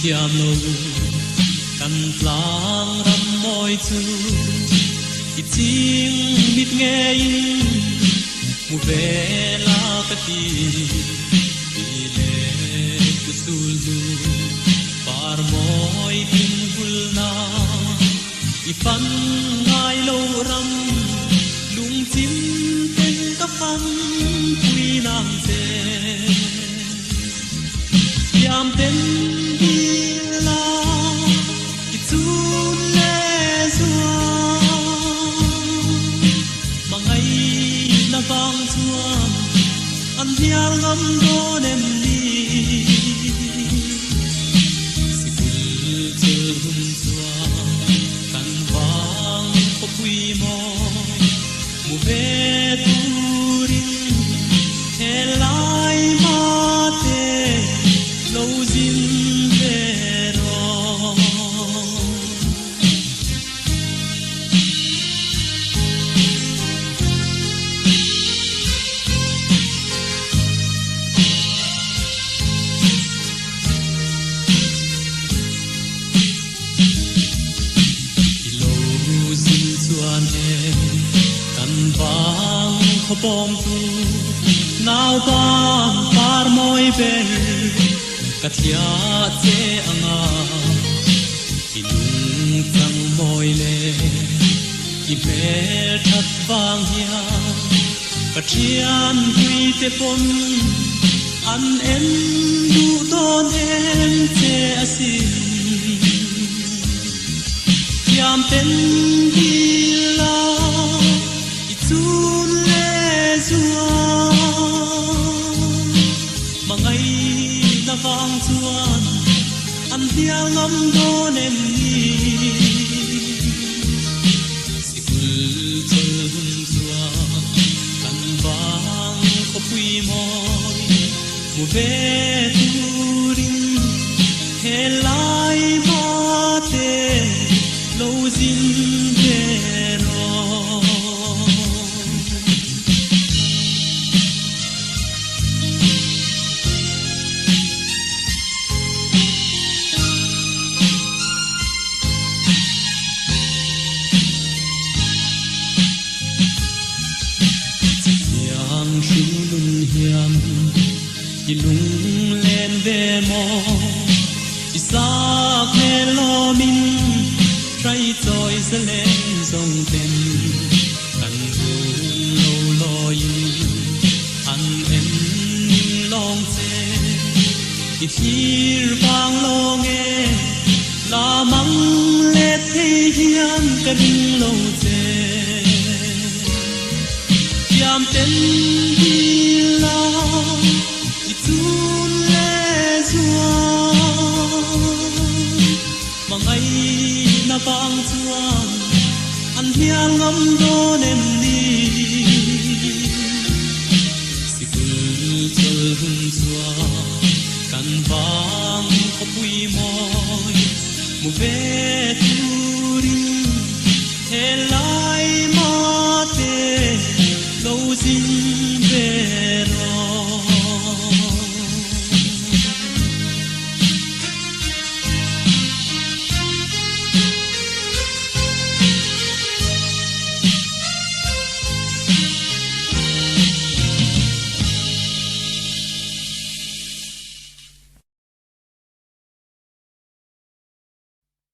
thiam lo kan tlang ram moi chu i ching mit nge in mu ve la ka ti le ku sul du par moi tin hul na i fan ngai lo ram lung chim ten ka fan quy nam te yam ten hi la i chun le zua mangai na bang chuan an hial ngam do nem ni sikul chul hun chua kan wang ko pui mo mu ve turin helai ma te lo zin ve ro lo zin chuan e kan wang ko bom tu nào ban par moi ber kathia che anga ilung tang moi le i ber that wang hia kathian hui te pon an en du don en che asin yam ten hi la i chun le zua mangai na vang chuan an hial ngam do nem ni sikul chul hun chua kan vang ko pui moi mu ve turin helai ma te lo zin ve ro hiam ilung len ve mo isak ne lo min trai choi se len song ten kan ru lo lo yin an en long che i thir bang lo nge la mang le the hiam ka ring lo che yam ten hi la i chun le zua mangai na bang chuan an hial ngam do nem ni sikul chul hun chua kan wang ko pui moi mu ve turin helai